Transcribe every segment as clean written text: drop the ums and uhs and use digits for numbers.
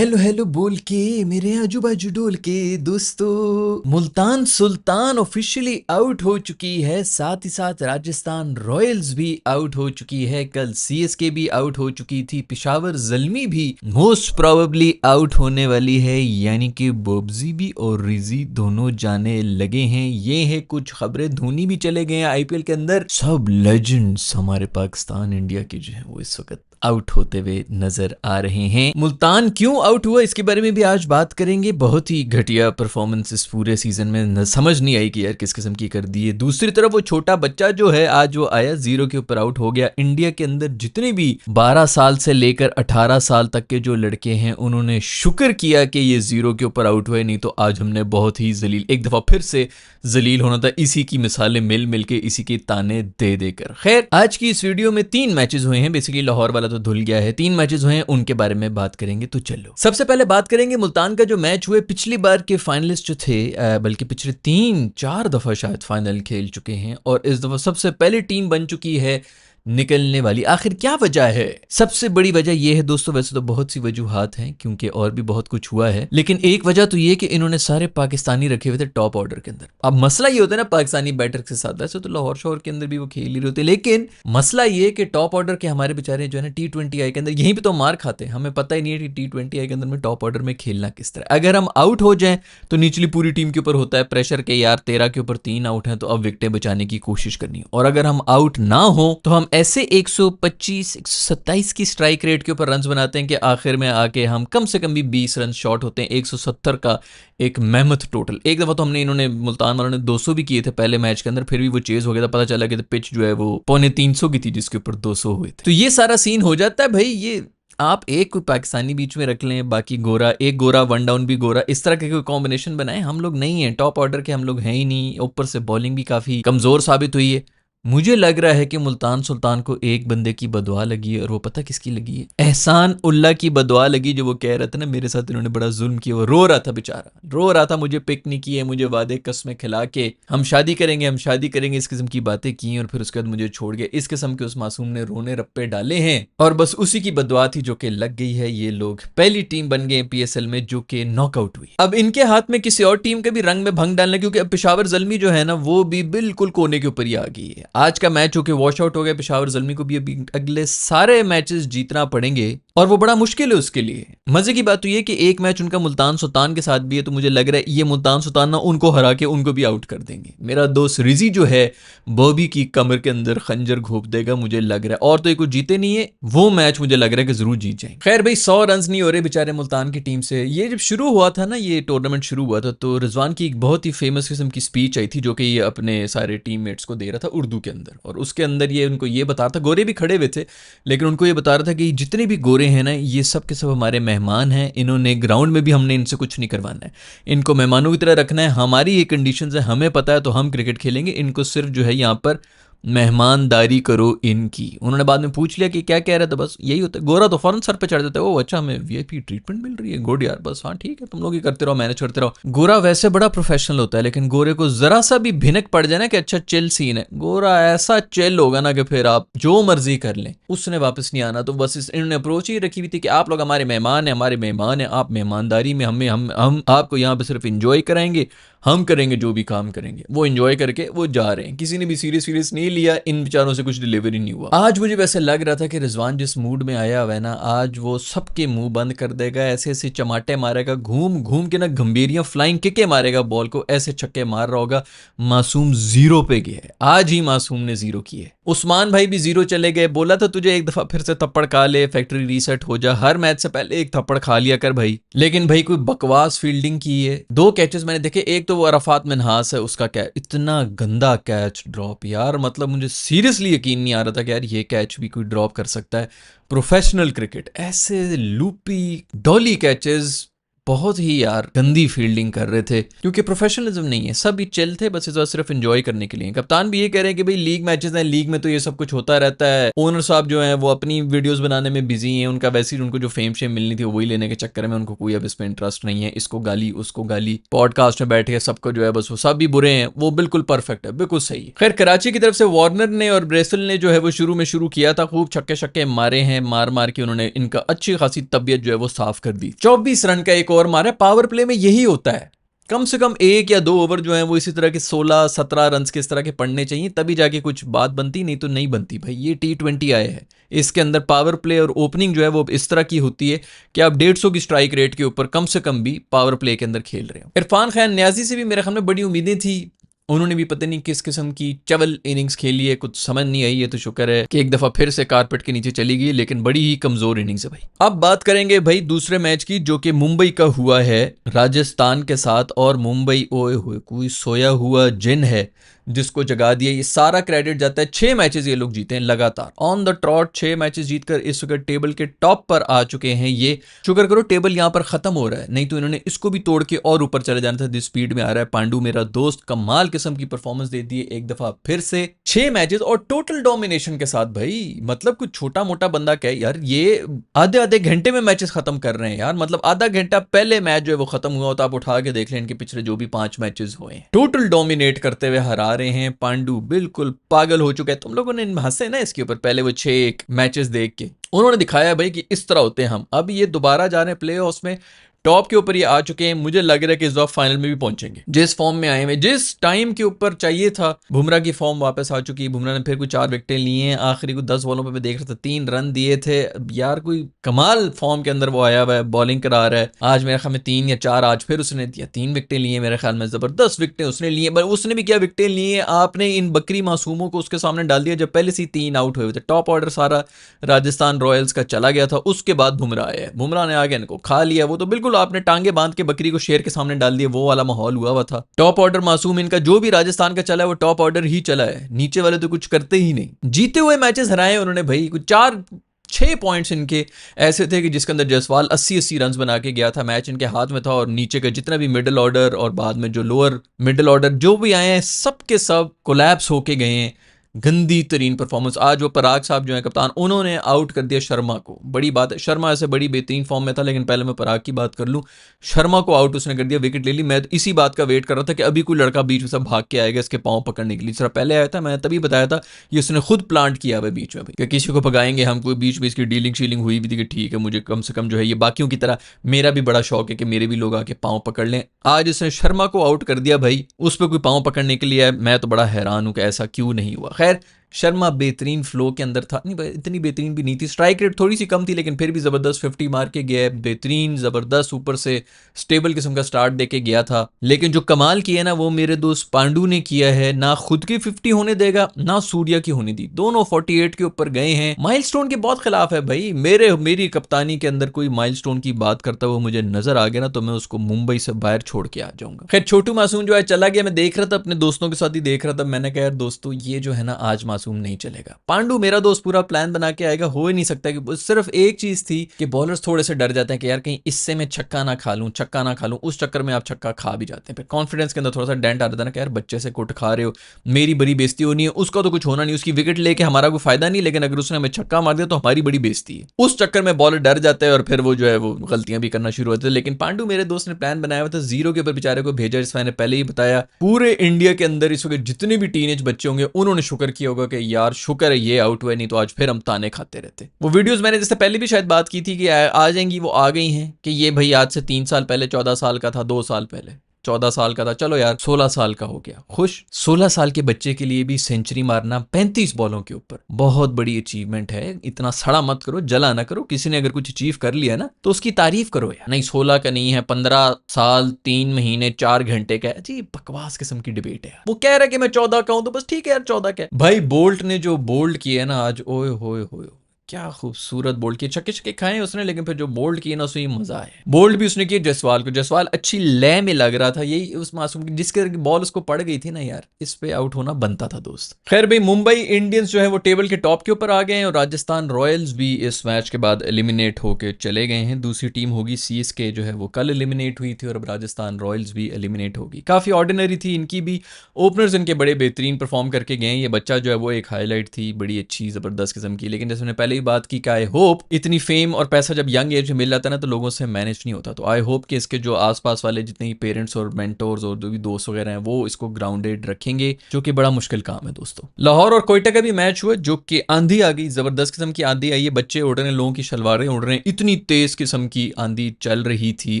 Hello hello बोल के मेरे आजू बाजू डोल के दोस्तों, मुल्तान सुल्तान ऑफिशियली आउट हो चुकी है। साथ ही साथ राजस्थान रॉयल्स भी आउट हो चुकी है। कल सीएसके भी आउट हो चुकी थी। पेशावर ज़ल्मी भी मोस्ट प्रोबेबली आउट होने वाली है, यानी कि बोब्जी भी और रिजी दोनों जाने लगे हैं। ये है कुछ खबरें। धोनी भी चले गए हैं आईपीएल के अंदर। सब लेजेंड्स हमारे पाकिस्तान इंडिया के जो है वो इस वक्त आउट होते हुए नजर आ रहे हैं। मुल्तान क्यों आउट हुआ इसके बारे में भी आज बात करेंगे। बहुत ही घटिया परफॉर्मेंस इस पूरे सीजन में, समझ नहीं आई कि यार किस किस्म की कर दी है। दूसरी तरफ वो छोटा बच्चा जो है आज वो आया जीरो के ऊपर आउट हो गया। इंडिया के अंदर जितने भी 12 साल से लेकर 18 साल तक के जो लड़के हैं उन्होंने शुक्र किया कि ये जीरो के ऊपर आउट हुए, नहीं तो आज हमने बहुत ही जलील, एक दफा फिर से जलील होना था। इसी की मिसालें मिल मिल के, इसी के ताने दे देकर। खैर, आज की इस वीडियो में 3 मैचेस हुए हैं। बेसिकली लाहौर वाला तो धुल गया है। 3 मैचेस हुए हैं, उनके बारे में बात करेंगे। तो चलो सबसे पहले बात करेंगे मुल्तान का जो मैच हुए। पिछली बार के फाइनलिस्ट जो थे, बल्कि पिछले 3-4 दफा शायद फाइनल खेल चुके हैं और इस दफा सबसे पहले टीम बन चुकी है निकलने वाली। आखिर क्या वजह है? सबसे बड़ी वजह यह है दोस्तों, वैसे तो बहुत सी वजूहात हैं क्योंकि और भी बहुत कुछ हुआ है, लेकिन एक वजह तो ये कि इन्होंने सारे पाकिस्तानी रखे हुए थे टॉप ऑर्डर के अंदर। अब मसला ये होता है ना पाकिस्तानी बैटर के साथ, वैसे तो लाहौर शोर के अंदर भी वो खेल ही रहे होते, लेकिन मसला ये कि टॉप ऑर्डर के हमारे बेचारे जो है ना T20I के अंदर यहीं पे तो मार खाते हैं। हमें पता ही नहीं है कि T20I के अंदर में टॉप ऑर्डर में खेलना किस तरह। अगर हम आउट हो जाएं तो निचली पूरी टीम के ऊपर होता है प्रेशर के यार 13 के ऊपर 3 आउट हैं तो अब विकेटें बचाने की कोशिश करनी, और अगर हम आउट ना हो तो हम ऐसे 125-127 की स्ट्राइक रेट के ऊपर रन्स बनाते हैं कि आखिर में आके हम कम से कम भी 20 रन शॉर्ट होते हैं। 170 का एक मेहमत टोटल। एक दफा तो हमने इन्होंने मुल्तान वालों ने 200 भी किए थे पहले मैच के अंदर, फिर भी वो चेज हो गया था। पता चला कि पिच जो है वो 250 की थी जिसके ऊपर 200 हुए थे। तो ये सारा सीन हो जाता है भाई। ये आप एक कोई पाकिस्तानी बीच में रख लें, बाकी गोरा, एक गोरा वन डाउन भी गोरा, इस तरह के कोई कॉम्बिनेशन बनाए। हम लोग नहीं है, टॉप ऑर्डर के हम लोग हैं ही नहीं। ऊपर से बॉलिंग भी काफी कमजोर साबित हुई है। मुझे लग रहा है कि मुल्तान सुल्तान को एक बंदे की बदुआ लगी है, और वो पता किसकी लगी है? एहसान उल्ला की बदुआ लगी, जो वो कह रहा था ना मेरे साथ इन्होंने बड़ा जुल्म किया। वो रो रहा था बेचारा, रो रहा था मुझे पिक नहीं किए, मुझे वादे कस्में खिला के हम शादी करेंगे, हम शादी करेंगे, इस किस्म की बातें की, और फिर उसके बाद मुझे छोड़ गए। इस किस्म के उस मासूम ने रोने रप्पे डाले हैं, और बस उसी की बदुआ थी जो कि लग गई है। ये लोग पहली टीम बन गए PSL में जो कि नॉकआउट हुई। अब इनके हाथ में किसी और टीम के भी रंग में भंग डालना, क्योंकि अब पेशावर ज़ल्मी जो है ना वो भी बिल्कुल कोने के ऊपर ही आ गई है। आज का मैच होके वॉश आउट हो गया। पेशावर ज़ल्मी को भी अभी अगले सारे मैचेस जीतना पड़ेंगे, और वो बड़ा मुश्किल है उसके लिए। मजे की बात तो ये कि एक मैच उनका मुल्तान सुल्तान के साथ भी है, तो मुझे लग रहा है ये मुल्तान सुल्तान ना उनको हरा के उनको भी आउट कर देंगे। मेरा दोस्त रिजी जो है बॉबी की कमर के अंदर खंजर घोप देगा मुझे लग रहा है। और तो ये कुछ जीते नहीं है, वो मैच मुझे लग रहा है कि जरूर जीत जाएंगे। खैर भाई, 100 रन नहीं हो रहे बेचारे मुल्तान की टीम से। ये जब शुरू हुआ था ना, ये टूर्नामेंट शुरू हुआ था, तो रिजवान की एक बहुत ही फेमस किस्म की स्पीच आई थी जो कि ये अपने सारे टीममेट्स को दे रहा था उर्दू के अंदर, और उसके अंदर ये उनको ये बता रहा था, गोरे भी खड़े हुए थे, लेकिन उनको ये बता रहा था कि जितने भी गोरे हैं ना ये सब के सब हमारे मेहमान हैं। इन्होंने ग्राउंड में भी हमने इनसे कुछ नहीं करवाना है, इनको मेहमानों की तरह रखना है। हमारी ये कंडीशंस है, हमें पता है, तो हम क्रिकेट खेलेंगे। इनको सिर्फ जो है यहाँ पर मेहमानदारी करो इनकी। उन्होंने बाद में पूछ लिया कि क्या कह रहे थे, बस यही होता है। गोरा तो फौरन सर पे चढ़ देता है, वो अच्छा हमें VIP ट्रीटमेंट मिल रही है, गुड यार, बस हाँ ठीक है, तुम लोग ही करते रहो, मैनेज करते रहो। गोरा वैसे बड़ा प्रोफेशनल होता है, लेकिन गोरे को जरा सा भी भिनक पड़ जाए ना कि अच्छा चिल सीन है, गोरा ऐसा चिल होगा ना कि फिर आप जो मर्जी कर लें, उसने वापस नहीं आना। तो बस इन्होंने अप्रोच ही रखी हुई थी कि आप लोग हमारे मेहमान हैं, हमारे मेहमान हैं, आप मेहमानदारी में हमें हम आपको यहाँ पे सिर्फ इंजॉय कराएंगे, हम करेंगे जो भी काम करेंगे। वो एंजॉय करके वो जा रहे हैं, किसी ने भी सीरियस नहीं लिया। इन बेचारों से कुछ डिलीवरी नहीं हुआ। आज मुझे वैसे लग रहा था कि रिजवान जिस मूड में आया हुआ है ना, आज वो सबके मुंह बंद कर देगा, ऐसे ऐसे चमाटे मारेगा, घूम घूम के ना गंभीरियां फ्लाइंग किके मारेगा बॉल को, ऐसे छक्के मार रहा होगा। मासूम जीरो पे गया है, आज ही मासूम ने जीरो किए। उस्मान भाई भी जीरो चले गए। बोला था तुझे एक दफा फिर से थप्पड़ खा ले, फैक्ट्री रीसेट हो जा, हर मैच से पहले एक थप्पड़ खा लिया कर भाई। लेकिन भाई कोई बकवास फील्डिंग की है। 2 कैचेस मैंने देखे, एक तो वो अरफात मिन्हास है, उसका कैच, इतना गंदा कैच ड्रॉप यार, मतलब मुझे सीरियसली यकीन नहीं आ रहा था कि यार ये कैच भी कोई ड्रॉप कर सकता है। प्रोफेशनल क्रिकेट ऐसे लूपी डॉली कैचेस बहुत ही यार गंदी फील्डिंग कर रहे थे, क्योंकि प्रोफेशनलिज्म नहीं है, सब ही चिल थे, बस इस बार सिर्फ एंजॉय करने के लिए। कप्तान भी ये कह रहे हैं कि भाई लीग मैचेस हैं, लीग में तो ये सब कुछ होता रहता है, ओनर साहब जो हैं वो अपनी वीडियोस बनाने में बिजी हैं, उनका वैसे ही उनको जो फेम शेम मिलनी थी वही लेने के चक्कर में उनको कोई अब इसमें इंटरेस्ट नहीं है, इसको गाली उसको गाली, पॉडकास्ट में बैठ के सबको जो है बस वो सब भी बुरे हैं, वो बिल्कुल परफेक्ट है, बिल्कुल सही है। खैर कराची की तरफ से वार्नर ने और ब्रेसल ने जो है वो शुरू किया था, खूब छक्के छक्के मारे हैं, मार मार के उन्होंने इनका अच्छी खासी तबियत जो है वो साफ कर दी। 24 रन का एक ओवर मारा। पावर प्ले में यही होता है, कम से कम 1 या 2 ओवर जो है वो इसी तरह के 16-17 रन के इस तरह के पड़ने चाहिए, तभी जाके कुछ बात बनती, नहीं तो नहीं बनती भाई। ये T20 आए हैं, इसके अंदर पावर प्ले और ओपनिंग जो है वो इस तरह की होती है कि आप 150 की स्ट्राइक रेट के ऊपर कम से कम भी पावर प्ले के अंदर खेल रहे हो। इरफान खान न्याजी से भी मेरे ख्याल में बड़ी उम्मीदें थी, उन्होंने भी पता नहीं किस किस्म की चवल इनिंग्स खेली है, कुछ समझ नहीं आई है, तो शुक्र है कि एक दफा फिर से कारपेट के नीचे चली गई, लेकिन बड़ी ही कमजोर इनिंग्स है भाई। अब बात करेंगे भाई दूसरे मैच की, जो कि मुंबई का हुआ है राजस्थान के साथ, और मुंबई ओए हुए कोई सोया हुआ जिन है जिसको जगा दिया। ये सारा क्रेडिट जाता है, 6 मैचेस ये लोग जीते हैं लगातार ऑन द ट्रॉट, 6 मैचेस जीतकर इस वक्त टेबल के टॉप पर आ चुके हैं। ये शुक्र करो टेबल यहां पर खत्म हो रहा है, नहीं तो इन्होंने इसको भी तोड़ के और ऊपर चले जाना था जिस स्पीड में आ रहा है। पांडू मेरा दोस्त कमाल किस्म की परफॉर्मेंस दे दी एक दफा फिर से, 6 मैचेस और टोटल डोमिनेशन के साथ भाई। मतलब कुछ छोटा मोटा बंदा क्या है यार, ये आधे आधे घंटे में मैचेस खत्म कर रहे हैं यार। मतलब आधा घंटा पहले मैच जो है वो खत्म हुआ, तो आप उठा के देख लें इनके पिछले जो भी 5 मैचेस हुए हैं, टोटल डोमिनेट करते हुए हरा रहे हैं। पांडू बिल्कुल पागल हो चुका है। तुम लोगों ने हंसे ना इसके ऊपर पहले वो 6 मैचेस देख के, उन्होंने दिखाया भाई कि इस तरह होते हैं हम। अब ये दोबारा जा रहे हैं प्ले ऑफ्स में, टॉप के ऊपर ये आ चुके हैं, मुझे लग रहा है कि इस बार फाइनल में भी पहुंचेंगे। जिस फॉर्म में आए हुए, जिस टाइम के ऊपर चाहिए था, बुमराह की फॉर्म वापस आ चुकी है। बुमराह ने फिर कोई 4 विकेटें लिए हैं, आखिरी को 10 बॉलों पे मैं देख रहा था 3 रन दिए थे यार। कोई कमाल फॉर्म के अंदर वो आया हुआ है, बॉलिंग करा रहा है। आज मेरे ख्याल में 3 या 4 आज फिर उसने दिया, 3 विकेटें लिए मेरे ख्याल में, जबरदस्त विकेटें उसने लिए। पर उसने भी क्या विकेटें लिए, आपने इन बकरी मासूमों को उसके सामने डाल दिया जब पहले से 3 आउट हुए थे। टॉप ऑर्डर सारा राजस्थान रॉयल्स का चला गया था, उसके बाद बुमराह आया, बुमराह ने आगे इनको खा लिया। वो तो बिल्कुल आपने टांगे बांध के बकरी को शेर के सामने डाल दिया, वो वाला माहौल हुआ था। टॉप ऑर्डर मासूम इनका जो भी राजस्थान का चला है वो टॉप ऑर्डर ही चला है, नीचे वाले तो कुछ करते ही नहीं। जीते हुए मैचेस हराए उन्होंने भाई, कुछ 4-6 पॉइंट्स इनके ऐसे थे कि जिसके अंदर जायसवाल 80-80 रन बना के गया था, मैच इनके हाथ में था। और नीचे का जितना भी मिडिल ऑर्डर और बाद में जो लोअर मिडिल ऑर्डर जो भी आए हैं, सब के सब कोलैप्स होके गए हैं। गंदी तरीन परफॉर्मेंस। आज वो पराग साहब जो है कप्तान, उन्होंने आउट कर दिया शर्मा को, बड़ी बात है। शर्मा ऐसे बड़ी बेहतरीन फॉर्म में था, लेकिन पहले मैं पराग की बात कर लूं, शर्मा को आउट उसने कर दिया, विकेट ले ली। मैं इसी बात का वेट कर रहा था कि अभी कोई लड़का बीच में से भाग के आएगा इसके पांव पकड़ने के लिए। जरा पहले आया था, मैंने तभी बताया था ये उसने खुद प्लांट किया हुआ बीच में कि किसी को भगाएंगे हम। कोई बीच में इसकी डीलिंग शीलिंग हुई भी थी कि ठीक है, मुझे कम से कम जो है ये बाकियों की तरह मेरा भी बड़ा शौक है कि मेरे भी लोग आके पाँव पकड़ लें। आज इसने शर्मा को आउट कर दिया भाई, उस पर कोई पाँव पकड़ने के लिए है। मैं तो बड़ा हैरान हूं कि ऐसा क्यों नहीं हुआ। खैर शर्मा बेहतरीन फ्लो के अंदर था, नहीं इतनी बेहतरीन भी नहीं थी, स्ट्राइक रेट थोड़ी सी कम थी, लेकिन फिर भी जबरदस्त 50 मार के गया है, बेहतरीन जबरदस्त ऊपर से स्टेबल किस्म का स्टार्ट देके गया था। लेकिन जो कमाल किया ना वो मेरे दोस्त पांडू ने किया है, ना खुद की 50 होने देगा ना सूर्या की होने दी, दोनों 48 के ऊपर गए हैं। माइलस्टोन के बहुत खिलाफ है भाई। मेरी कप्तानी के अंदर कोई माइलस्टोन की बात करता हुआ मुझे नजर आ गया ना, तो मैं उसको मुंबई से बाहर छोड़ के आ जाऊंगा। खैर छोटू मासूम जो है चला गया, मैं देख रहा था अपने दोस्तों के साथ ही देख रहा था, मैंने कहा यार दोस्तों ये जो है ना आज मासूम नहीं चलेगा। पांडू मेरा दोस्त पूरा प्लान बना के आएगा, हो ही नहीं सकता। कि सिर्फ एक चीज थी कि बॉलर्स थोड़े से डर जाते हैं कि यार कहीं इससे मैं छक्का ना खा लूं, उस चक्कर में आप छक्का खा भी जाते हैं। फिर कॉन्फिडेंस के अंदर थोड़ा सा डेंट आ जाता है ना कि यार बच्चे से कुट खा रहे हो, मेरी बड़ी बेइज्जती होनी है, उसका तो कुछ होना नहीं, उसकी विकेट लेके हमारा कोई फायदा नहीं, लेकिन अगर उसने हमें छक्का मार दिया तो हमारी बड़ी बेइज्जती है। उस चक्कर में बॉलर डर जाते हैं और फिर वो जो है वो गलतियां भी करना शुरू होते हैं। लेकिन पांडू मेरे दोस्त ने प्लान बनाया हुआ था, 0 के ऊपर बेचारे को भेजा, जिस मैंने पहले ही बताया। पूरे इंडिया के अंदर इस वक्त जितने भी टीनेज बच्चे होंगे उन्होंने शुक्र किया होगा कि यार शुक्र है ये आउट हुआ, नहीं तो आज फिर हम ताने खाते रहते। वो वीडियोस मैंने जैसे पहले भी शायद बात की थी कि आ जाएंगी, वो आ गई हैं कि ये भाई आज से 3 साल पहले 14 साल का था, 2 साल पहले 14 साल का था, चलो यार 16 साल का हो गया, खुश। 16 साल के बच्चे के लिए भी सेंचुरी मारना 35 बॉलों के ऊपर बहुत बड़ी अचीवमेंट है। इतना सड़ा मत करो, जला ना करो। किसी ने अगर कुछ अचीव कर लिया ना तो उसकी तारीफ करो यार। नहीं 16 का नहीं है, 15 साल 3 महीने 4 घंटे का है जी, बकवास किस्म की डिबेट है। वो कह रहा है कि मैं 14 का हूं तो बस ठीक है यार 14 का है। भाई बोल्ट ने जो बोल्ड किया है ना आज, ओए होए होए, क्या खूबसूरत बोल्ड किए, छक्के छक्के खाए उसने, लेकिन फिर जो बोल्ड किए ना उसमें मजा आया। बोल्ड भी उसने किए जयसवाल को, जयसवाल अच्छी लय में लग रहा था, यही उस मासूम की जिसके बॉल उसको पड़ गई थी ना यार, इस पे आउट होना बनता था दोस्त। खैर भाई, मुंबई इंडियंस जो है वो टेबल के टॉप के ऊपर आ गए हैं और राजस्थान रॉयल्स भी इस मैच के बाद एलिमिनेट होके चले गए हैं। दूसरी टीम होगी सीएसके जो है वो कल एलिमिनेट हुई थी और अब राजस्थान रॉयल्स भी एलिमिनेट होगी। काफी ऑर्डिनरी थी इनकी भी, ओपनर्स इनके बड़े बेहतरीन परफॉर्म करके गए। ये बच्चा जो है वो एक हाईलाइट थी, बड़ी अच्छी जबरदस्त किस्म की, लेकिन जैसे मैंने पहले ही बात की कि आई होप इतनी फेम और पैसा जब यंग एज में मिल जाता है ना तो लोगों से मैनेज नहीं होता, तो आई होप कि इसके जो आसपास वाले जितने ही पेरेंट्स और मेंटोर्स और जो भी दोस्त वगैरह हैं वो इसको ग्राउंडेड रखेंगे, जो कि बड़ा मुश्किल काम है दोस्तों। लाहौर और कोयटा का भी मैच हुआ जो कि आंधी आ गई, जबरदस्त किस्म की आंधी आई है, बच्चे उड़ रहे हैं, लोगों की शलवारें उड़ रहे हैं, इतनी तेज किस्म की आंधी चल रही थी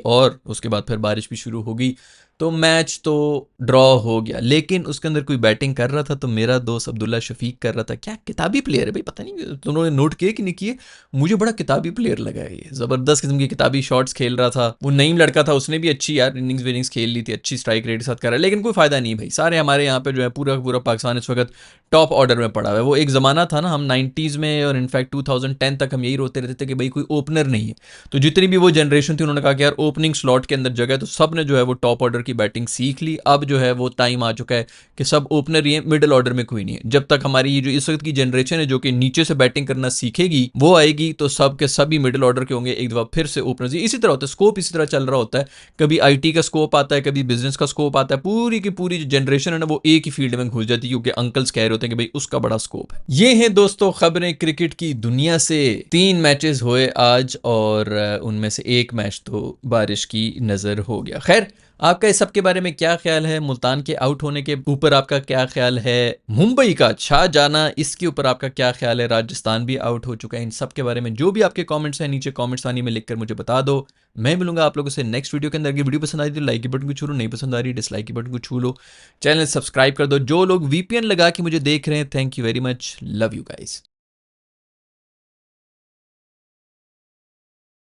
और उसके बाद फिर बारिश भी शुरू हो गई, तो मैच तो ड्रॉ हो गया। लेकिन उसके अंदर कोई बैटिंग कर रहा था तो मेरा दोस्त अब्दुल्ला शफीक कर रहा था। क्या किताबी प्लेयर है भाई, पता नहीं तुम लोगों ने नोट किए कि नहीं किए, मुझे बड़ा किताबी प्लेयर लगा है ये, जबरदस्त किस्म की किताबी शॉट्स खेल रहा था। वो नईम लड़का था, उसने भी अच्छी यार इनिंग्स विनिंग्स खेल ली थी, अच्छी स्ट्राइक रेट के साथ कर रहा है, लेकिन कोई फायदा नहीं भाई। सारे हमारे यहाँ पे जो है पूरा पूरा पाकिस्तान इस वक्त टॉप ऑर्डर में पड़ा हुआ है। वो एक ज़माना था ना, हम 90s में और इनफैक्ट 2010 तक हम यही रोते रहते थे कि भाई कोई ओपनर नहीं है, तो जितनी भी वो जनरेशन थी उन्होंने कहा कि यार ओपनिंग स्लॉट के अंदर जगह है, तो सब ने जो है वो टॉप ऑर्डर की बैटिंग सीख ली। अब जो है वो टाइम आ चुका है कि सब ओपनर ही है, मिडिल ऑर्डर में कोई नहीं है। जब तक हमारी ये जो इस वक्त की जनरेशन है जो कि नीचे से बैटिंग करना सीखेगी वो आएगी, तो सब के सभी मिडिल ऑर्डर के होंगे, एक दफा फिर से ओपनर। इसी तरह होता है, स्कोप इसी तरह चल रहा होता है, कभी आईटी का स्कोप आता है, कभी बिजनेस का स्कोप आता है, पूरी की पूरी जो जनरेशन है ना वो एक ही फील्ड में घुस जाती है, क्योंकि अंकल्स कह रहे होते हैं कि भाई उसका बड़ा स्कोप है। ये है दोस्तों खबरें क्रिकेट की दुनिया से। 3 मैचेस हुए आज और उनमें से एक मैच तो बारिश की नजर हो गया। खैर, आपका इस सब के बारे में क्या ख्याल है? मुल्तान के आउट होने के ऊपर आपका क्या ख्याल है? मुंबई का छा जाना, इसके ऊपर आपका क्या ख्याल है? राजस्थान भी आउट हो चुका है। इन सब के बारे में जो भी आपके कमेंट्स हैं नीचे कमेंट्स आने में लिखकर मुझे बता दो। मैं मिलूंगा आप लोगों से नेक्स्ट वीडियो के अंदर। अगर वीडियो पसंद आई तो लाइक के बटन को छू लो, नहीं पसंद आ रही डिसलाइक के बटन को छू लो, चैनल सब्सक्राइब कर दो। जो लोग वीपीएन लगा के मुझे देख रहे हैं, thank you very much, love you guys.